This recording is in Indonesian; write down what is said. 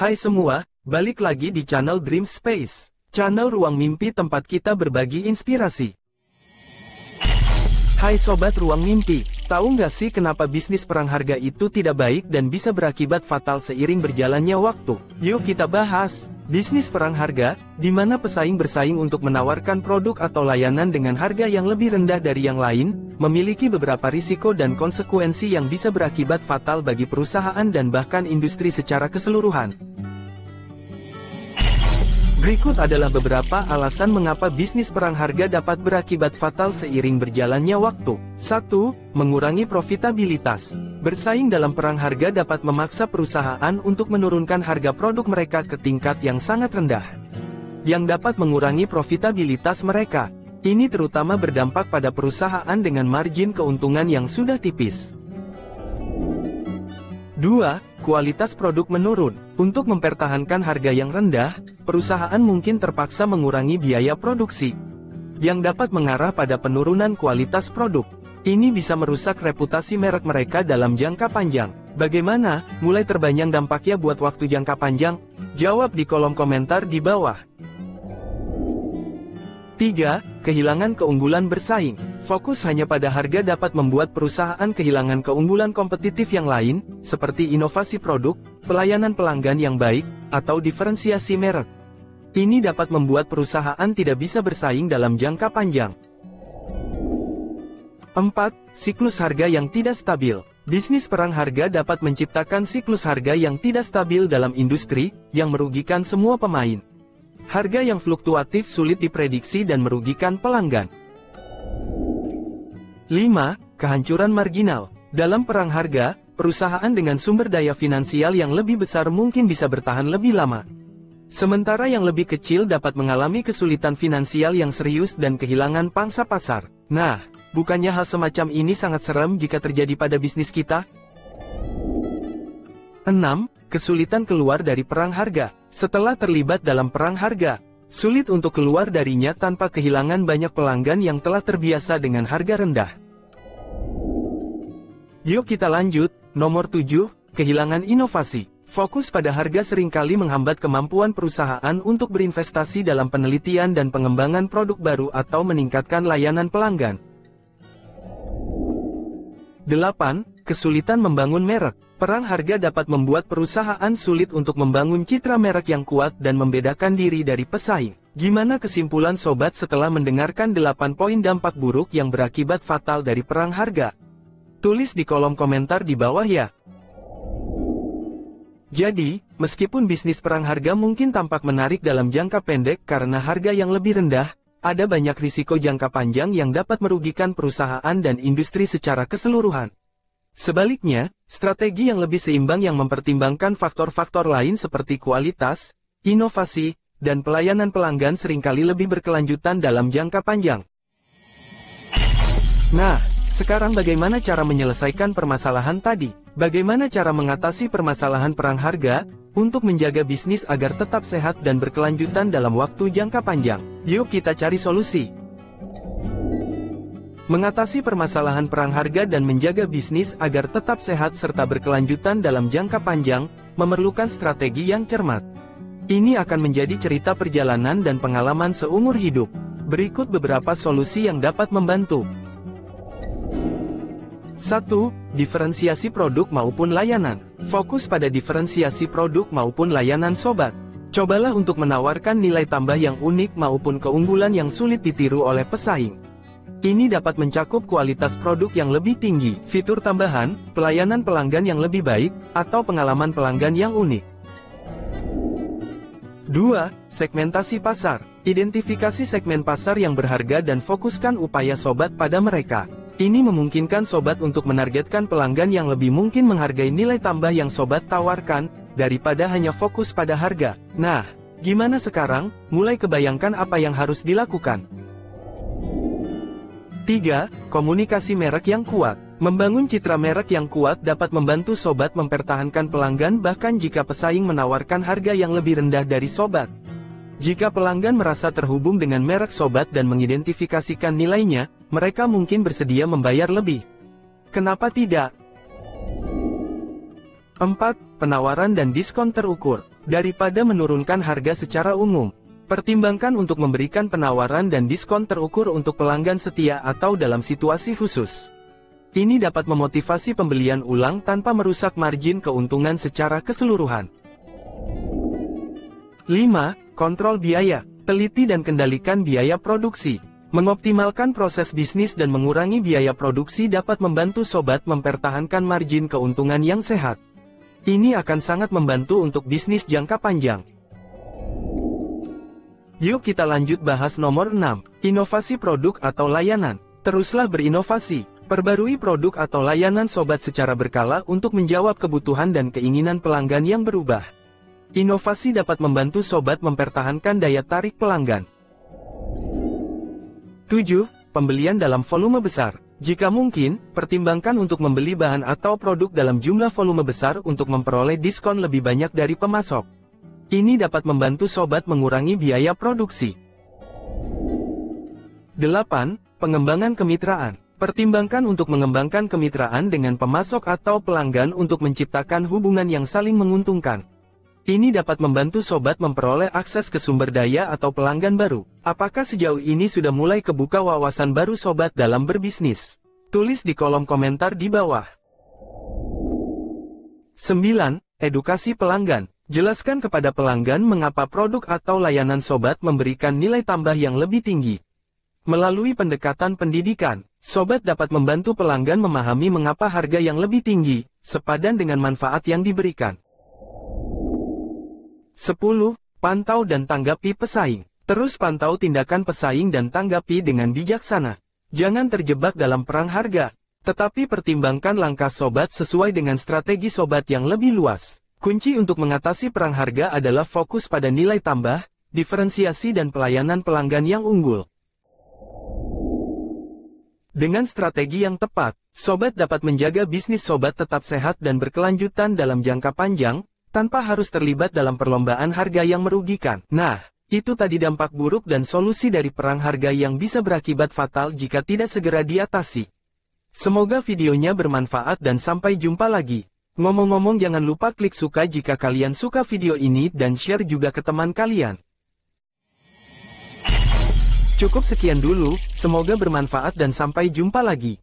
Hai semua, balik lagi di channel Dream Space, channel ruang mimpi tempat kita berbagi inspirasi. Hai Sobat Ruang Mimpi, tahu nggak sih kenapa bisnis perang harga itu tidak baik dan bisa berakibat fatal seiring berjalannya waktu? Yuk kita bahas. Bisnis perang harga, di mana pesaing bersaing untuk menawarkan produk atau layanan dengan harga yang lebih rendah dari yang lain, memiliki beberapa risiko dan konsekuensi yang bisa berakibat fatal bagi perusahaan dan bahkan industri secara keseluruhan. Berikut adalah beberapa alasan mengapa bisnis perang harga dapat berakibat fatal seiring berjalannya waktu. 1. Mengurangi profitabilitas. Bersaing dalam perang harga dapat memaksa perusahaan untuk menurunkan harga produk mereka ke tingkat yang sangat rendah, yang dapat mengurangi profitabilitas mereka. Ini terutama berdampak pada perusahaan dengan margin keuntungan yang sudah tipis. 2. Kualitas produk menurun. Untuk mempertahankan harga yang rendah, perusahaan mungkin terpaksa mengurangi biaya produksi, yang dapat mengarah pada penurunan kualitas produk. Ini bisa merusak reputasi merek mereka dalam jangka panjang. Bagaimana? Mulai terbayang dampaknya buat waktu jangka panjang? Jawab di kolom komentar di bawah. 3. Kehilangan keunggulan bersaing. Fokus hanya pada harga dapat membuat perusahaan kehilangan keunggulan kompetitif yang lain, seperti inovasi produk, pelayanan pelanggan yang baik, atau diferensiasi merek. Ini dapat membuat perusahaan tidak bisa bersaing dalam jangka panjang. 4. Siklus harga yang tidak stabil. Bisnis perang harga dapat menciptakan siklus harga yang tidak stabil dalam industri, yang merugikan semua pemain. Harga yang fluktuatif sulit diprediksi dan merugikan pelanggan. 5. Kehancuran marginal. Dalam perang harga, perusahaan dengan sumber daya finansial yang lebih besar mungkin bisa bertahan lebih lama, sementara yang lebih kecil dapat mengalami kesulitan finansial yang serius dan kehilangan pangsa pasar. Nah, bukannya hal semacam ini sangat serem jika terjadi pada bisnis kita? 6. Kesulitan keluar dari perang harga. Setelah terlibat dalam perang harga, sulit untuk keluar darinya tanpa kehilangan banyak pelanggan yang telah terbiasa dengan harga rendah. Yuk kita lanjut. Nomor 7. Kehilangan inovasi. Fokus pada harga seringkali menghambat kemampuan perusahaan untuk berinvestasi dalam penelitian dan pengembangan produk baru atau meningkatkan layanan pelanggan. 8. Kesulitan membangun merek. Perang harga dapat membuat perusahaan sulit untuk membangun citra merek yang kuat dan membedakan diri dari pesaing. Gimana kesimpulan sobat setelah mendengarkan 8 poin dampak buruk yang berakibat fatal dari perang harga? Tulis di kolom komentar di bawah ya. Jadi, meskipun bisnis perang harga mungkin tampak menarik dalam jangka pendek karena harga yang lebih rendah, ada banyak risiko jangka panjang yang dapat merugikan perusahaan dan industri secara keseluruhan. Sebaliknya, strategi yang lebih seimbang yang mempertimbangkan faktor-faktor lain seperti kualitas, inovasi, dan pelayanan pelanggan seringkali lebih berkelanjutan dalam jangka panjang. Nah, sekarang bagaimana cara menyelesaikan permasalahan tadi? Bagaimana cara mengatasi permasalahan perang harga untuk menjaga bisnis agar tetap sehat dan berkelanjutan dalam waktu jangka panjang? Yuk kita cari solusi. Mengatasi permasalahan perang harga dan menjaga bisnis agar tetap sehat serta berkelanjutan dalam jangka panjang, memerlukan strategi yang cermat. Ini akan menjadi cerita perjalanan dan pengalaman seumur hidup. Berikut beberapa solusi yang dapat membantu. 1. Diferensiasi produk maupun layanan. Fokus pada diferensiasi produk maupun layanan sobat. Cobalah untuk menawarkan nilai tambah yang unik maupun keunggulan yang sulit ditiru oleh pesaing. Ini dapat mencakup kualitas produk yang lebih tinggi, fitur tambahan, pelayanan pelanggan yang lebih baik, atau pengalaman pelanggan yang unik. 2. Segmentasi pasar. Identifikasi segmen pasar yang berharga dan fokuskan upaya sobat pada mereka. Ini memungkinkan sobat untuk menargetkan pelanggan yang lebih mungkin menghargai nilai tambah yang sobat tawarkan, daripada hanya fokus pada harga. Nah, gimana sekarang? Mulai kebayangkan apa yang harus dilakukan? 3. Komunikasi merek yang kuat. Membangun citra merek yang kuat dapat membantu sobat mempertahankan pelanggan bahkan jika pesaing menawarkan harga yang lebih rendah dari sobat. Jika pelanggan merasa terhubung dengan merek sobat dan mengidentifikasikan nilainya, mereka mungkin bersedia membayar lebih. Kenapa tidak? 4. Penawaran dan diskon terukur. Daripada menurunkan harga secara umum, pertimbangkan untuk memberikan penawaran dan diskon terukur untuk pelanggan setia atau dalam situasi khusus. Ini dapat memotivasi pembelian ulang tanpa merusak margin keuntungan secara keseluruhan. 5. Kontrol biaya. Teliti dan kendalikan biaya produksi. Mengoptimalkan proses bisnis dan mengurangi biaya produksi dapat membantu sobat mempertahankan margin keuntungan yang sehat. Ini akan sangat membantu untuk bisnis jangka panjang. Yuk kita lanjut bahas nomor 6, inovasi produk atau layanan. Teruslah berinovasi, perbarui produk atau layanan sobat secara berkala untuk menjawab kebutuhan dan keinginan pelanggan yang berubah. Inovasi dapat membantu sobat mempertahankan daya tarik pelanggan. 7. Pembelian dalam volume besar. Jika mungkin, pertimbangkan untuk membeli bahan atau produk dalam jumlah volume besar untuk memperoleh diskon lebih banyak dari pemasok. Ini dapat membantu sobat mengurangi biaya produksi. 8. Pengembangan kemitraan. Pertimbangkan untuk mengembangkan kemitraan dengan pemasok atau pelanggan untuk menciptakan hubungan yang saling menguntungkan. Ini dapat membantu sobat memperoleh akses ke sumber daya atau pelanggan baru. Apakah sejauh ini sudah mulai kebuka wawasan baru sobat dalam berbisnis? Tulis di kolom komentar di bawah. 9. Edukasi pelanggan. Jelaskan kepada pelanggan mengapa produk atau layanan sobat memberikan nilai tambah yang lebih tinggi. Melalui pendekatan pendidikan, sobat dapat membantu pelanggan memahami mengapa harga yang lebih tinggi, sepadan dengan manfaat yang diberikan. 10. Pantau dan tanggapi pesaing. Terus pantau tindakan pesaing dan tanggapi dengan bijaksana. Jangan terjebak dalam perang harga, tetapi pertimbangkan langkah sobat sesuai dengan strategi sobat yang lebih luas. Kunci untuk mengatasi perang harga adalah fokus pada nilai tambah, diferensiasi dan pelayanan pelanggan yang unggul. Dengan strategi yang tepat, sobat dapat menjaga bisnis sobat tetap sehat dan berkelanjutan dalam jangka panjang, tanpa harus terlibat dalam perlombaan harga yang merugikan. Nah, itu tadi dampak buruk dan solusi dari perang harga yang bisa berakibat fatal jika tidak segera diatasi. Semoga videonya bermanfaat dan sampai jumpa lagi. Ngomong-ngomong jangan lupa klik suka jika kalian suka video ini dan share juga ke teman kalian. Cukup sekian dulu, semoga bermanfaat dan sampai jumpa lagi.